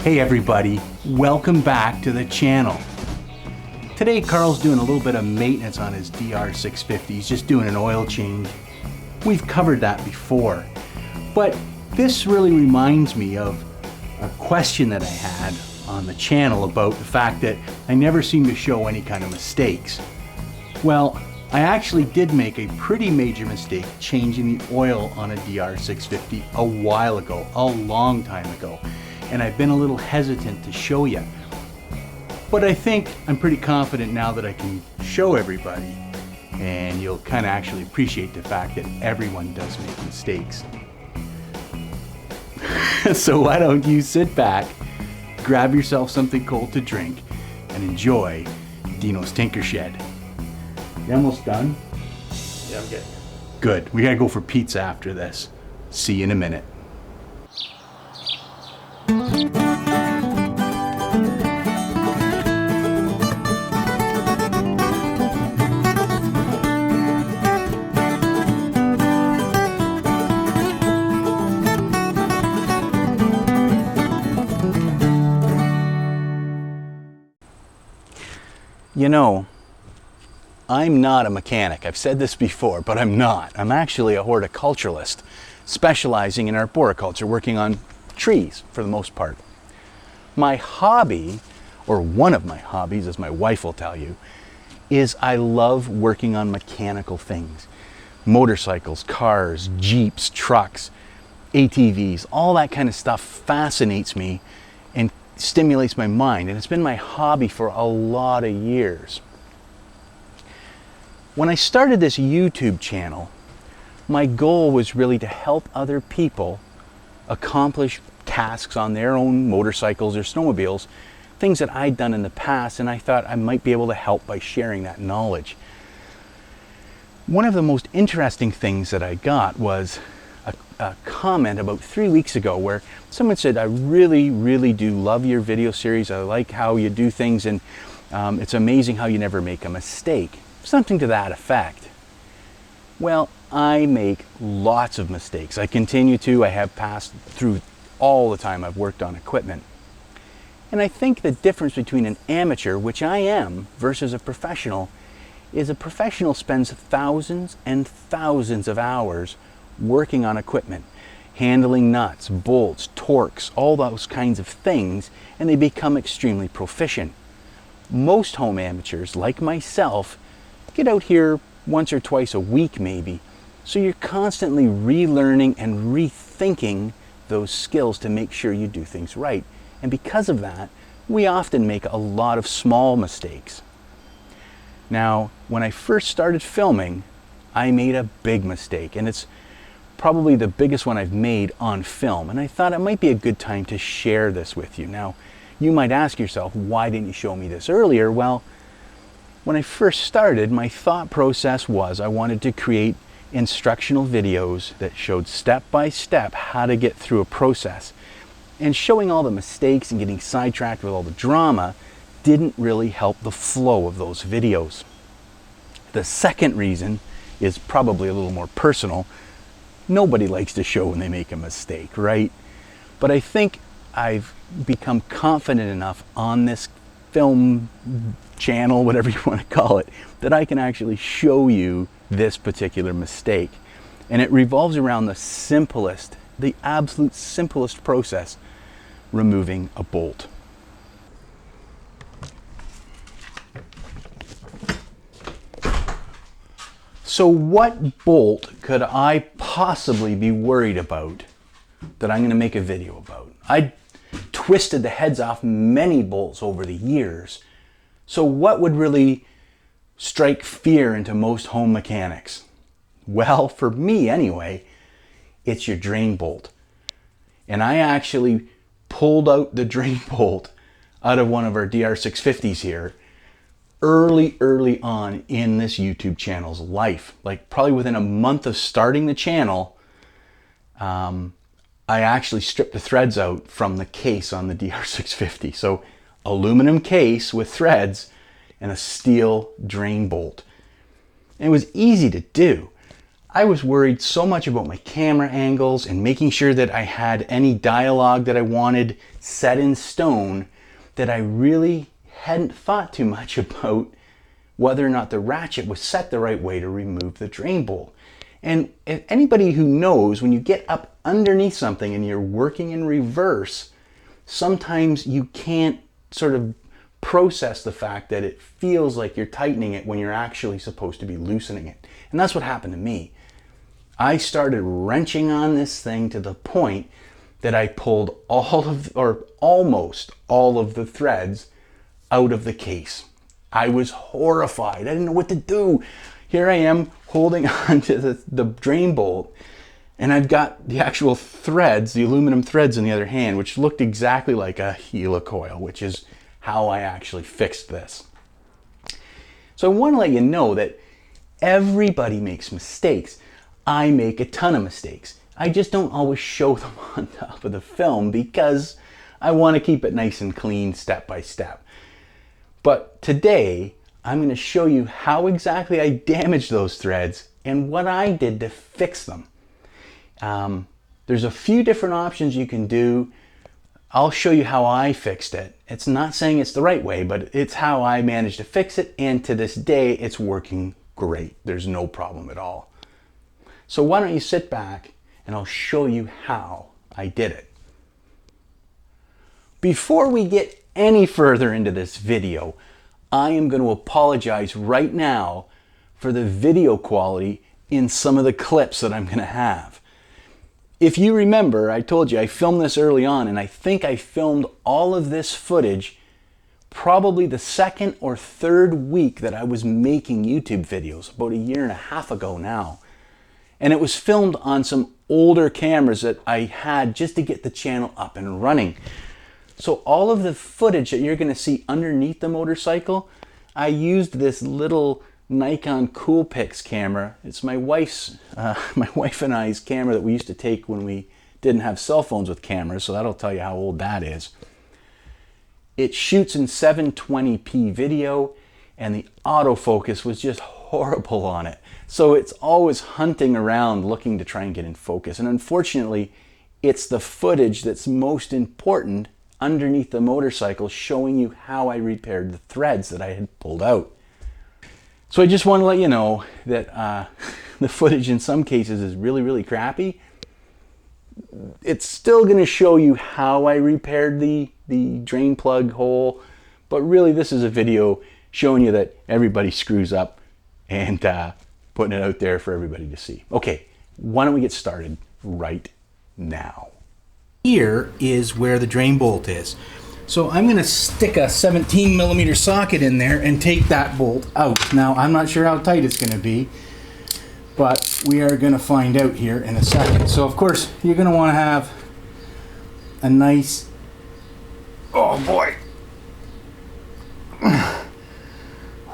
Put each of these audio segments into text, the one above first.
Hey everybody, welcome back to the channel. Today Carl's doing a little bit of maintenance on his DR650. He's just doing an oil change. We've covered that before, but this really reminds me of a question that I had on the channel about the fact that I never seem to show any kind of mistakes. Well, I actually did make a pretty major mistake changing the oil on a DR650 a while ago, a long time ago, and I've been a little hesitant to show you. But I think I'm pretty confident now that I can show everybody, and you'll kind of actually appreciate the fact that everyone does make mistakes. So why don't you sit back, grab yourself something cold to drink, and enjoy Dino's Tinker Shed. You almost done? Yeah, I'm good. Good. We gotta go for pizza after this. See you in a minute. You know, I'm not a mechanic. I've said this before, but I'm not. I'm actually a horticulturalist, specializing in arboriculture, working on trees for the most part. My hobby, or one of my hobbies, as my wife will tell you, is I love working on mechanical things. Motorcycles, cars, Jeeps, trucks, ATVs, all that kind of stuff fascinates me and stimulates my mind, and it's been my hobby for a lot of years. When I started this YouTube channel, my goal was really to help other people accomplish tasks on their own motorcycles or snowmobiles, things that I'd done in the past, and I thought I might be able to help by sharing that knowledge. One of the most interesting things that I got was a comment about 3 weeks ago where someone said, I really do love your video series. I like how you do things, and it's amazing how you never make a mistake. Something to that effect. Well, I make lots of mistakes. I continue to. I have passed through all the time I've worked on equipment. And I think the difference between an amateur, which I am, versus a professional is a professional spends thousands and thousands of hours working on equipment, handling nuts, bolts, torques, all those kinds of things, and they become extremely proficient. Most home amateurs, like myself, get out here once or twice a week maybe, so you're constantly relearning and rethinking those skills to make sure you do things right. And because of that, we often make a lot of small mistakes. Now, when I first started filming, I made a big mistake, and it's probably the biggest one I've made on film, and I thought it might be a good time to share this with you. Now, you might ask yourself, why didn't you show me this earlier? Well, when I first started, my thought process was I wanted to create instructional videos that showed step by step how to get through a process. And showing all the mistakes and getting sidetracked with all the drama didn't really help the flow of those videos. The second reason is probably a little more personal. Nobody likes to show when they make a mistake, right? But I think I've become confident enough on this film channel, whatever you want to call it, that I can actually show you this particular mistake. And it revolves around the absolute simplest process, removing a bolt. So what bolt could I possibly be worried about that I'm going to make a video about? I twisted the heads off many bolts over the years. So what would really strike fear into most home mechanics? Well, for me anyway, it's your drain bolt. And I actually pulled out the drain bolt out of one of our DR650s here early on in this YouTube channel's life. Like probably within a month of starting the channel, I actually stripped the threads out from the case on the DR650. So aluminum case with threads and a steel drain bolt. And it was easy to do. I was worried so much about my camera angles and making sure that I had any dialogue that I wanted set in stone that I really hadn't thought too much about whether or not the ratchet was set the right way to remove the drain bolt. And if anybody who knows, when you get up underneath something and you're working in reverse, sometimes you can't sort of process the fact that it feels like you're tightening it when you're actually supposed to be loosening it. And that's what happened to me. I started wrenching on this thing to the point that I pulled all of, or almost all of the threads out of the case. I was horrified. I didn't know what to do. Here I am holding on to the drain bolt, and I've got the actual threads, the aluminum threads in the other hand, which looked exactly like a helicoil, which is how I actually fixed this. So I want to let you know that everybody makes mistakes. I make a ton of mistakes. I just don't always show them on top of the film because I want to keep it nice and clean step by step. But today, I'm going to show you how exactly I damaged those threads and what I did to fix them. There's a few different options you can do. I'll show you how I fixed it. It's not saying it's the right way, but it's how I managed to fix it, and to this day, it's working great. There's no problem at all. So why don't you sit back and I'll show you how I did it. Before we get any further into this video, I am going to apologize right now for the video quality in some of the clips that I'm going to have. If you remember, I told you I filmed this early on, and I think I filmed all of this footage probably the second or third week that I was making YouTube videos, about 1.5 years ago now. And it was filmed on some older cameras that I had just to get the channel up and running. So all of the footage that you're going to see underneath the motorcycle, I used this little Nikon Coolpix camera. It's my wife and I's camera that we used to take when we didn't have cell phones with cameras, so that'll tell you how old that is. It shoots in 720p video, and the autofocus was just horrible on it. So it's always hunting around looking to try and get in focus. And unfortunately, it's the footage that's most important underneath the motorcycle, showing you how I repaired the threads that I had pulled out. So I just want to let you know that the footage in some cases is really, really crappy. It's still going to show you how I repaired the drain plug hole, but really this is a video showing you that everybody screws up and putting it out there for everybody to see. Okay, why don't we get started right now? Here is where the drain bolt is. So I'm going to stick a 17mm socket in there and take that bolt out. Now I'm not sure how tight it's going to be, but we are going to find out here in a second. So of course you're going to want to have a nice, oh boy,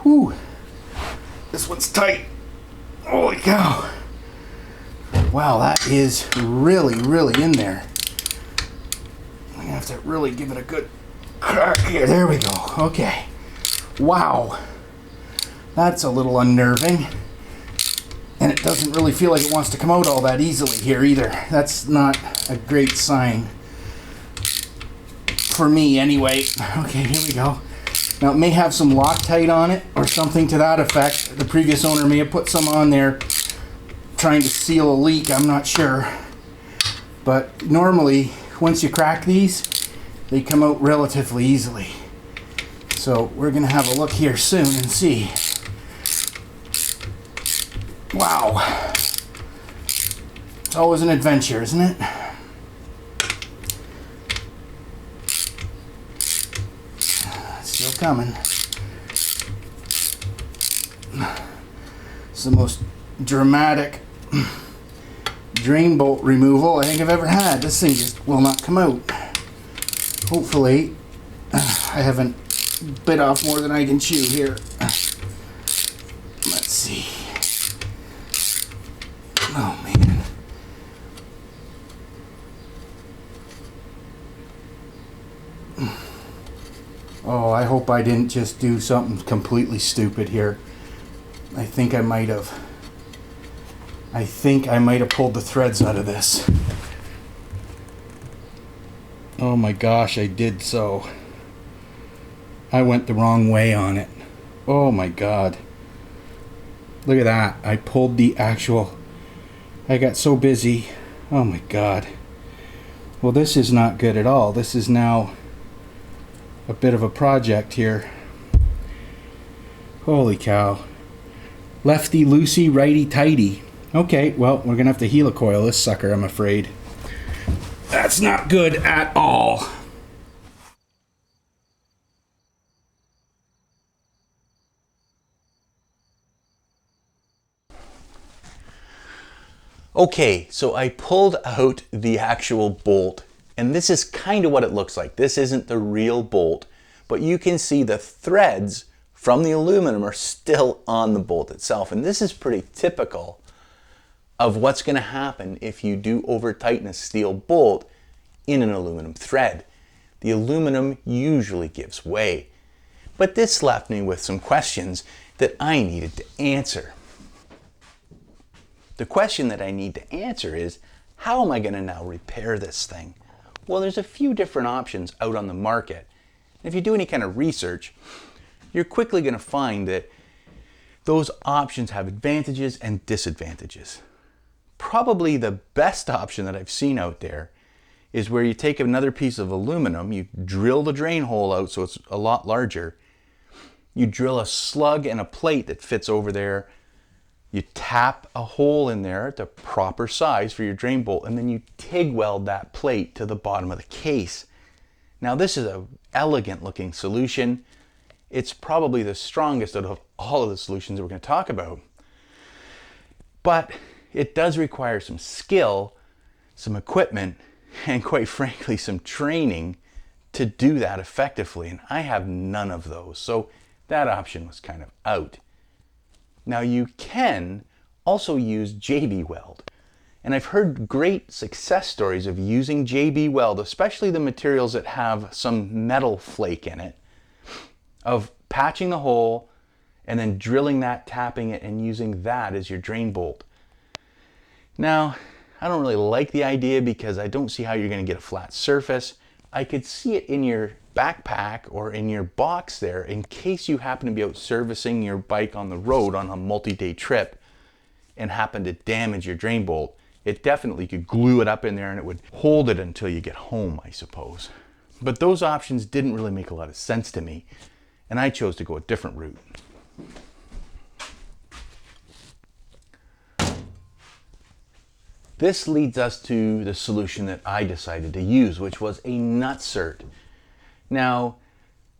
whew, this one's tight. Holy cow. Wow, that is really, really in there. I'm going to have to really give it a good crack here. There we go. Okay. Wow. That's a little unnerving. And it doesn't really feel like it wants to come out all that easily here either. That's not a great sign. For me, anyway. Okay, here we go. Now, it may have some Loctite on it or something to that effect. The previous owner may have put some on there trying to seal a leak. I'm not sure. But normally, once you crack these, they come out relatively easily. So we're going to have a look here soon and see. Wow. It's always an adventure, isn't it? Still coming. It's the most dramatic drain bolt removal I think I've ever had. This thing just will not come out. Hopefully, I haven't bit off more than I can chew here. Let's see. Oh man. Oh, I hope I didn't just do something completely stupid here. I think I might have. I think I might have pulled the threads out of this. Oh my gosh, I did so. I went the wrong way on it. Oh my god. Look at that. I pulled the actual... I got so busy. Oh my god. Well, this is not good at all. This is now a bit of a project here. Holy cow. Lefty loosey, righty tighty. Okay, well, we're gonna have to helicoil this sucker, I'm afraid. That's not good at all. Okay, so I pulled out the actual bolt, and this is kind of what it looks like. This isn't the real bolt, but you can see the threads from the aluminum are still on the bolt itself, and this is pretty typical of what's going to happen if you do over tighten a steel bolt in an aluminum thread. The aluminum usually gives way. But this left me with some questions that I needed to answer. The question that I need to answer is, how am I going to now repair this thing? Well, there's a few different options out on the market. If you do any kind of research, you're quickly going to find that those options have advantages and disadvantages. Probably the best option that I've seen out there is where you take another piece of aluminum, you drill the drain hole out so it's a lot larger, you drill a slug and a plate that fits over there, you tap a hole in there at the proper size for your drain bolt, and then you TIG weld that plate to the bottom of the case. Now this is an elegant looking solution. It's probably the strongest out of all of the solutions that we're going to talk about. But it does require some skill, some equipment, and quite frankly, some training to do that effectively. And I have none of those. So that option was kind of out. Now you can also use JB Weld. And I've heard great success stories of using JB Weld, especially the materials that have some metal flake in it, of patching the hole and then drilling that, tapping it, and using that as your drain bolt. Now, I don't really like the idea because I don't see how you're going to get a flat surface. I could see it in your backpack or in your box there in case you happen to be out servicing your bike on the road on a multi-day trip and happen to damage your drain bolt. It definitely could glue it up in there and it would hold it until you get home, I suppose. But those options didn't really make a lot of sense to me, and I chose to go a different route. This leads us to the solution that I decided to use, which was a nutsert. Now,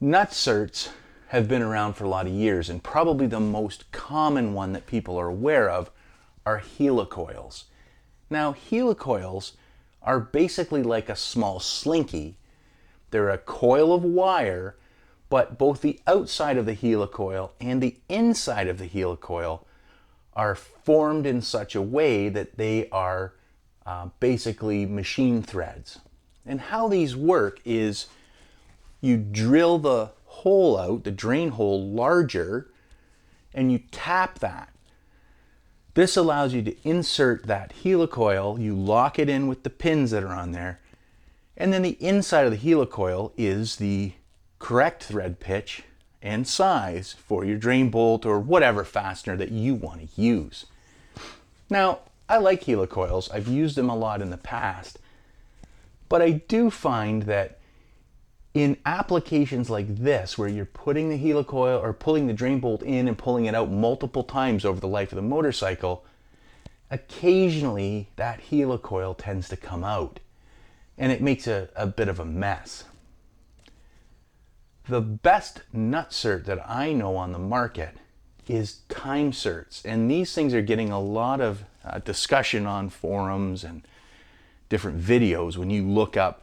nutserts have been around for a lot of years, and probably the most common one that people are aware of are helicoils. Now, helicoils are basically like a small slinky. They're a coil of wire, but both the outside of the helicoil and the inside of the helicoil are formed in such a way that they are basically machine threads. And how these work is you drill the hole out, the drain hole larger, and you tap that. This allows you to insert that helicoil, you lock it in with the pins that are on there, and then the inside of the helicoil is the correct thread pitch and size for your drain bolt or whatever fastener that you want to use. Now, I like helicoils. I've used them a lot in the past, but I do find that in applications like this, where you're putting the helicoil or pulling the drain bolt in and pulling it out multiple times over the life of the motorcycle, occasionally that helicoil tends to come out and it makes a bit of a mess. The best nutsert that I know on the market is time certs, and these things are getting a lot of discussion on forums and different videos when you look up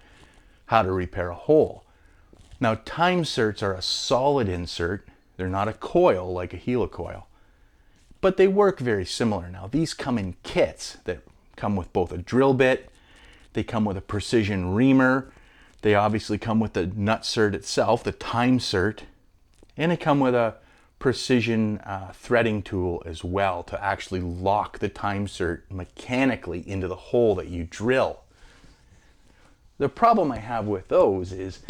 how to repair a hole. Now, time certs are a solid insert. They're not a coil like a helicoil, but they work very similar. Now, these come in kits that come with both a drill bit, they come with a precision reamer, they obviously come with the nutsert itself, the time cert, and they come with a precision threading tool as well to actually lock the time cert mechanically into the hole that you drill. The problem I have with those is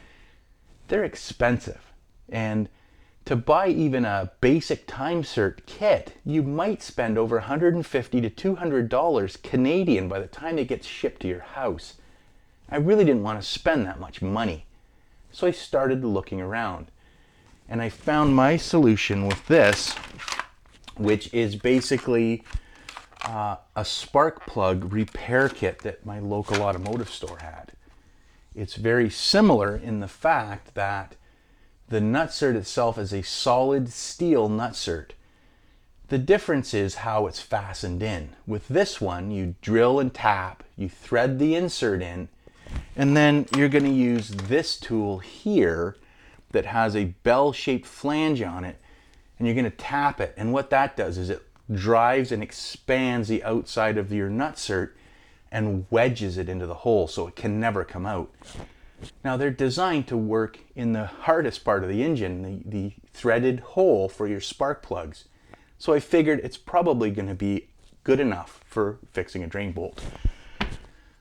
they're expensive, and to buy even a basic time cert kit, you might spend over $150 to $200 Canadian by the time it gets shipped to your house. I really didn't want to spend that much money, so I started looking around. And I found my solution with this, which is basically a spark plug repair kit that my local automotive store had. It's very similar in the fact that the nutsert itself is a solid steel nutsert. The difference is how it's fastened in. With this one, you drill and tap, you thread the insert in, and then you're going to use this tool here that has a bell-shaped flange on it, and you're going to tap it, and what that does is it drives and expands the outside of your nutsert and wedges it into the hole so it can never come out. Now they're designed to work in the hardest part of the engine, the threaded hole for your spark plugs. So I figured it's probably going to be good enough for fixing a drain bolt.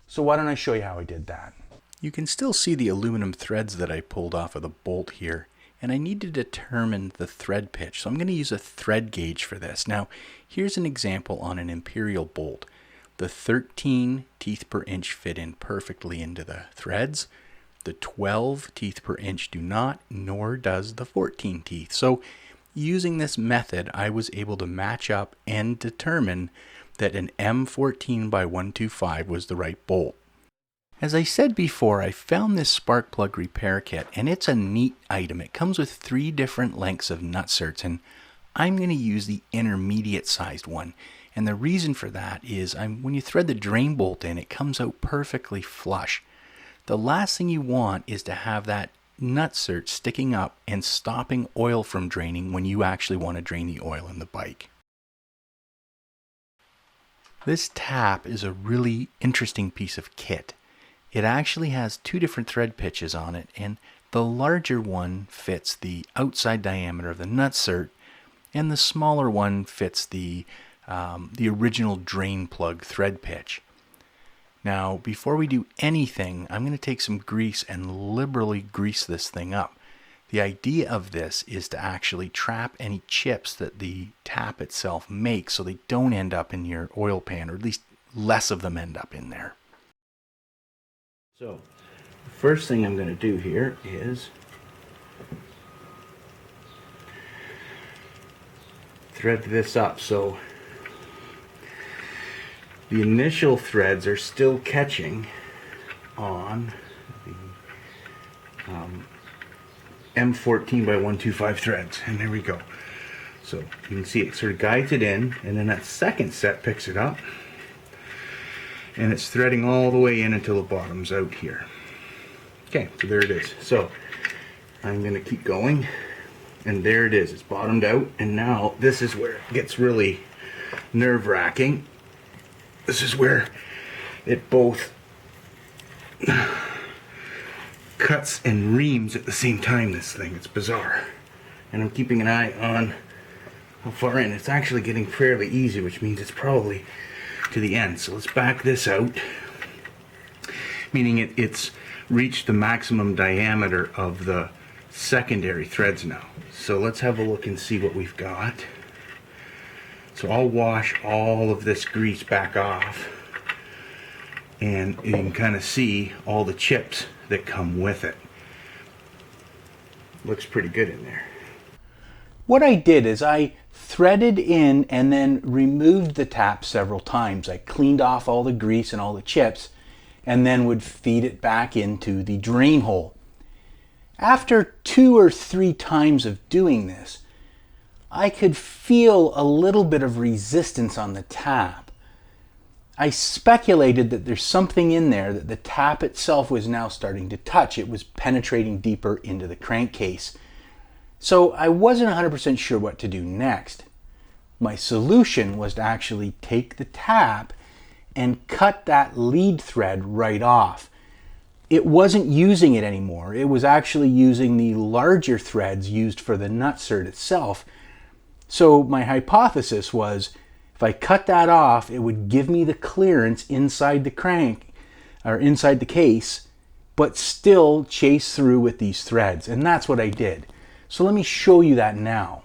So why don't I show you how I did that? You can still see the aluminum threads that I pulled off of the bolt here, and I need to determine the thread pitch. So I'm going to use a thread gauge for this. Now, here's an example on an imperial bolt. The 13 teeth per inch fit in perfectly into the threads. The 12 teeth per inch do not, nor does the 14 teeth. So using this method, I was able to match up and determine that an M14 by 125 was the right bolt. As I said before, I found this spark plug repair kit, and it's a neat item. It comes with 3 different lengths of nutserts, and I'm going to use the intermediate sized one. And the reason for that is when you thread the drain bolt in, it comes out perfectly flush. The last thing you want is to have that nutsert sticking up and stopping oil from draining when you actually want to drain the oil in the bike. This tap is a really interesting piece of kit. It actually has 2 different thread pitches on it, and the larger one fits the outside diameter of the nutsert, and the smaller one fits the original drain plug thread pitch. Now, before we do anything, I'm going to take some grease and liberally grease this thing up. The idea of this is to actually trap any chips that the tap itself makes so they don't end up in your oil pan, or at least less of them end up in there. So, the first thing I'm going to do here is thread this up so the initial threads are still catching on the M14 by 125 threads, and there we go. So you can see it sort of guides it in, and then that second set picks it up, and it's threading all the way in until it bottoms out here. Okay, so there it is. So I'm going to keep going, and there it is. It's bottomed out, and now this is where it gets really nerve-wracking. This is where it both cuts and reams at the same time, this thing. It's bizarre. And I'm keeping an eye on how far in. It's actually getting fairly easy, which means it's probably to the end. So let's back this out, meaning it's reached the maximum diameter of the secondary threads now. So let's have a look and see what we've got. So I'll wash all of this grease back off, and you can kind of see all the chips that come with it. Looks pretty good in there. What I did is I threaded in and then removed the tap several times. I cleaned off all the grease and all the chips, and then would feed it back into the drain hole. After 2 or 3 times of doing this, I could feel a little bit of resistance on the tap. I speculated that there's something in there that the tap itself was now starting to touch. It was penetrating deeper into the crankcase. So I wasn't 100% sure what to do next. My solution was to actually take the tap and cut that lead thread right off. It wasn't using it anymore. It was actually using the larger threads used for the nutsert itself So my hypothesis was if I cut that off, it would give me the clearance inside the crank or inside the case, but still chase through with these threads. And that's what I did. So let me show you that now.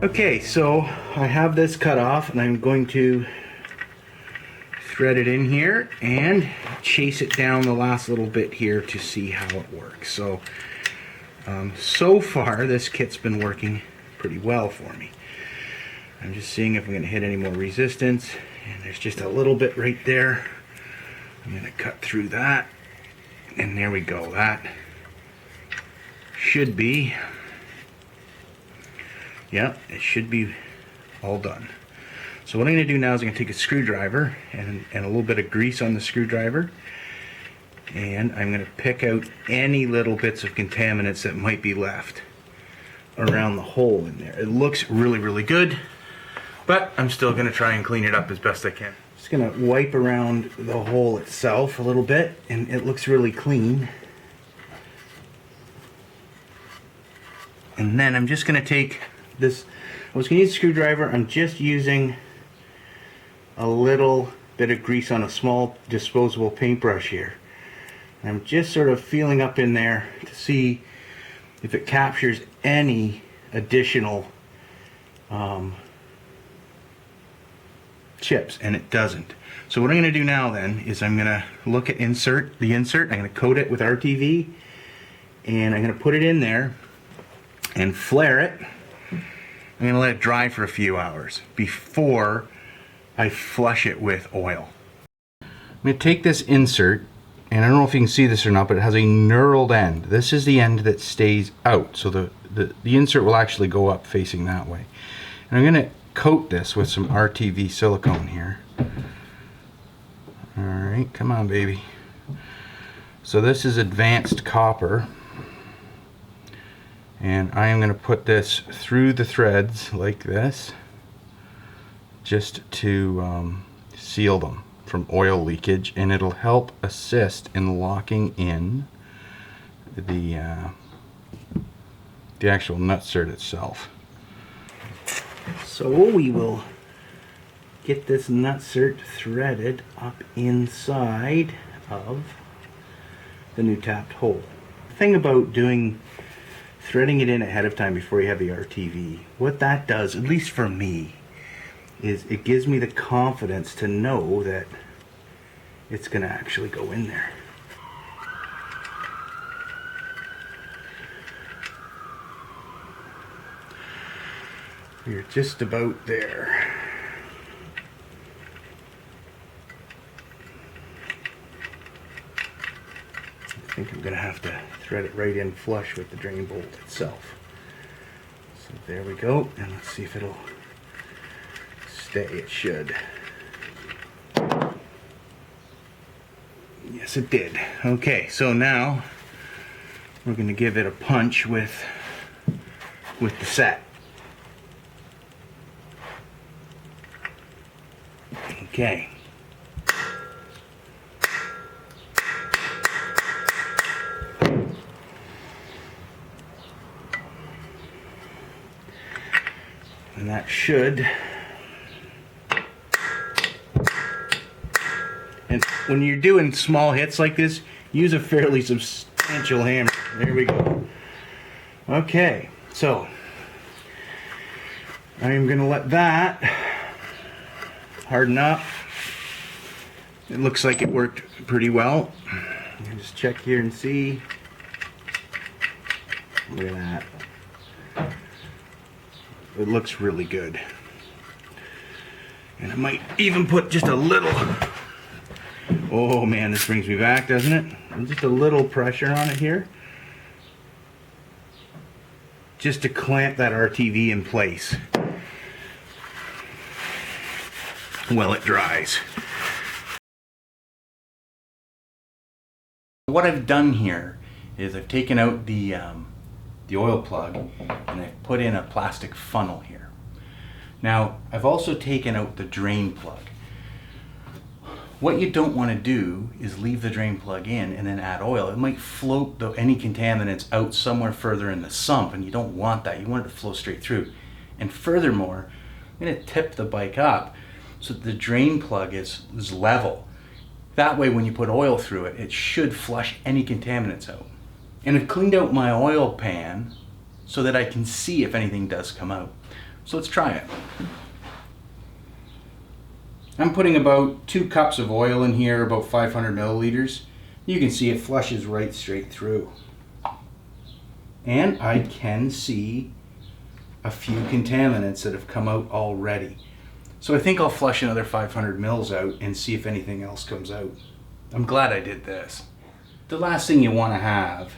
Okay, so I have this cut off and I'm going to thread it in here and chase it down the last little bit here to see how it works. So, so far this kit's been working pretty well for me. I'm just seeing if I'm going to hit any more resistance, and there's just a little bit right there. I'm going to cut through that, and there we go. That should be, yeah, it should be all done. So what I'm going to do now is I'm going to take a screwdriver and a little bit of grease on the screwdriver, and I'm going to pick out any little bits of contaminants that might be left around the hole in there. It looks really, really good, but I'm still going to try and clean it up as best I can. Just going to wipe around the hole itself a little bit, and it looks really clean. And then I'm just going to take this, I was going to use a screwdriver, I'm just using a little bit of grease on a small disposable paintbrush here. And I'm just sort of feeling up in there to see if it captures any additional chips, and it doesn't. So what I'm going to do now then is I'm going to look at the insert, I'm going to coat it with RTV, and I'm going to put it in there and flare it. I'm going to let it dry for a few hours before I flush it with oil. I'm going to take this insert, and I don't know if you can see this or not, but it has a knurled end. This is the end that stays out, so the insert will actually go up facing that way. And I'm going to coat this with some RTV silicone here. Alright, come on baby. So this is advanced copper, and I am going to put this through the threads like this, just to seal them from oil leakage, and it'll help assist in locking in the actual nutsert itself. So we will get this nutsert threaded up inside of the new tapped hole. The thing about threading it in ahead of time before you have the RTV, what that does, at least for me, is it gives me the confidence to know that it's going to actually go in there. We're just about there. I think I'm going to have to thread it right in flush with the drain bolt itself. So there we go, and let's see if it'll stay. It should. Yes, it did. Okay, so now we're going to give it a punch with the set. Okay. And that should. And when you're doing small hits like this, use a fairly substantial hammer. There we go. Okay, so I'm going to let that harden up. It looks like it worked pretty well. Just check here and see. Look at that. It looks really good. And I might even put just a little, oh man, this brings me back, doesn't it? And just a little pressure on it here, just to clamp that RTV in place while it dries. What I've done here is I've taken out the the oil plug, and I've put in a plastic funnel here. Now, I've also taken out the drain plug. What you don't want to do is leave the drain plug in and then add oil. It might float any contaminants out somewhere further in the sump, and you don't want that. You want it to flow straight through. And furthermore, I'm going to tip the bike up so that the drain plug is level. That way when you put oil through it, it should flush any contaminants out. And I've cleaned out my oil pan so that I can see if anything does come out. So let's try it. I'm putting about 2 cups of oil in here, about 500 milliliters. You can see it flushes right straight through. And I can see a few contaminants that have come out already. So I think I'll flush another 500 mils out and see if anything else comes out. I'm glad I did this. The last thing you want to have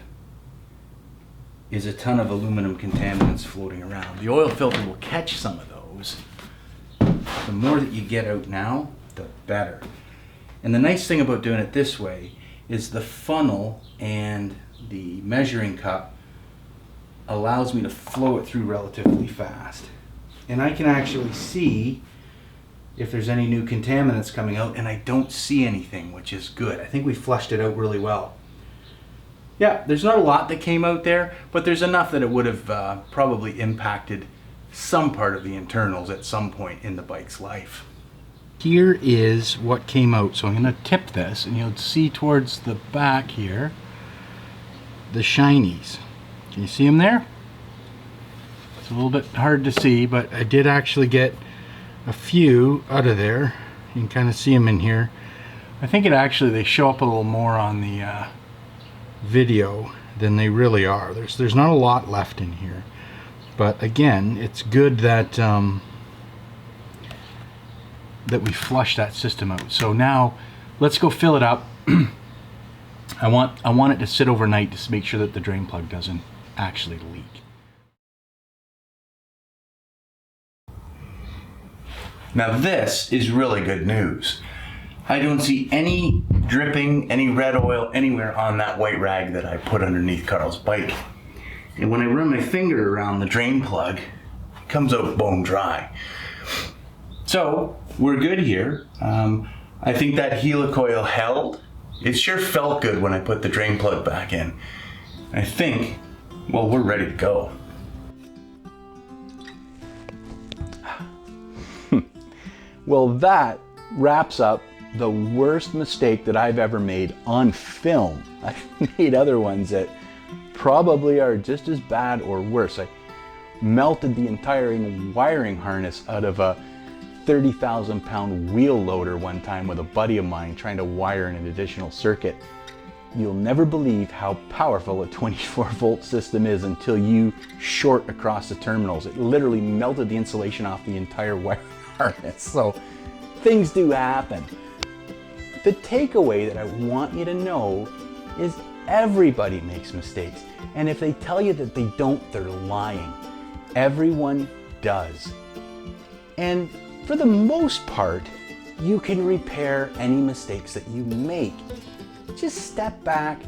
is a ton of aluminum contaminants floating around. The oil filter will catch some of those. The more that you get out now, the better. And the nice thing about doing it this way is the funnel and the measuring cup allows me to flow it through relatively fast. And I can actually see if there's any new contaminants coming out, and I don't see anything, which is good. I think we flushed it out really well. Yeah, there's not a lot that came out there, but there's enough that it would have probably impacted some part of the internals at some point in the bike's life. Here is what came out. So I'm going to tip this, and you'll see towards the back here the shinies. Can you see them there? It's a little bit hard to see, but I did actually get a few out of there. You can kind of see them in here. I think they show up a little more on the video than they really are. There's not a lot left in here. But again, it's good that that we flush that system out. So now let's go fill it up. I want it to sit overnight to make sure that the drain plug doesn't actually leak. Now this is really good news. I don't see any dripping, any red oil anywhere on that white rag that I put underneath Carl's bike. And when I run my finger around the drain plug, it comes out bone dry. So we're good here. I think that helicoil held. It sure felt good when I put the drain plug back in. I think, well, we're ready to go. Well, that wraps up the worst mistake that I've ever made on film. I've made other ones that probably are just as bad or worse. I melted the entire wiring harness out of a 30,000 pound wheel loader one time with a buddy of mine trying to wire in an additional circuit. You'll never believe how powerful a 24 volt system is until you short across the terminals. It literally melted the insulation off the entire wiring harness. So things do happen. The takeaway that I want you to know is everybody makes mistakes. And if they tell you that they don't, they're lying. Everyone does. And for the most part, you can repair any mistakes that you make. Just step back,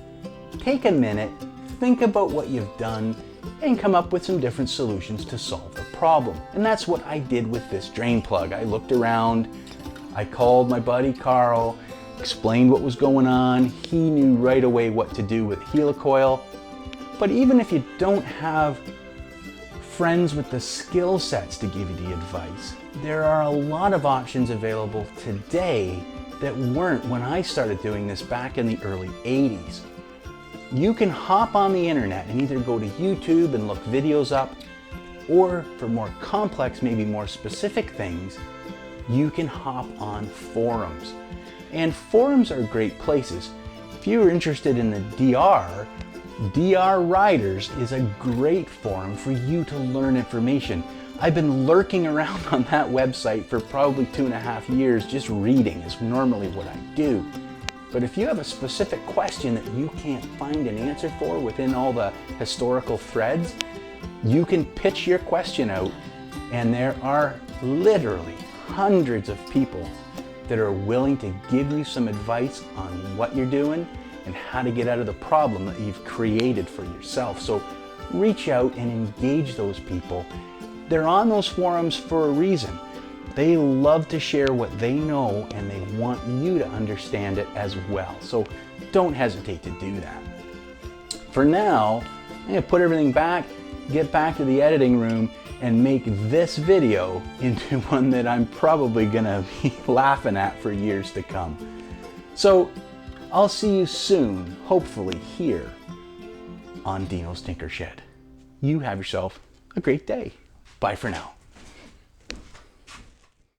take a minute, think about what you've done, and come up with some different solutions to solve the problem. And that's what I did with this drain plug. I looked around, I called my buddy Carl, explained what was going on. He knew right away what to do with helicoil. But even if you don't have friends with the skill sets to give you the advice, there are a lot of options available today that weren't when I started doing this back in the early 80s. You can hop on the internet and either go to YouTube and look videos up, or for more complex, maybe more specific things, you can hop on forums. And forums are great places. If you're interested in the DR Riders is a great forum for you to learn information. I've been lurking around on that website for probably 2.5 years, just reading is normally what I do. But if you have a specific question that you can't find an answer for within all the historical threads, you can pitch your question out, and there are literally hundreds of people that are willing to give you some advice on what you're doing and how to get out of the problem that you've created for yourself. So reach out and engage those people. They're on those forums for a reason. They love to share what they know, and they want you to understand it as well. So don't hesitate to do that. For now, I'm going to put everything back, get back to the editing room, and make this video into one that I'm probably going to be laughing at for years to come. So I'll see you soon, hopefully here on Dino's Tinker Shed. You have yourself a great day. Bye for now.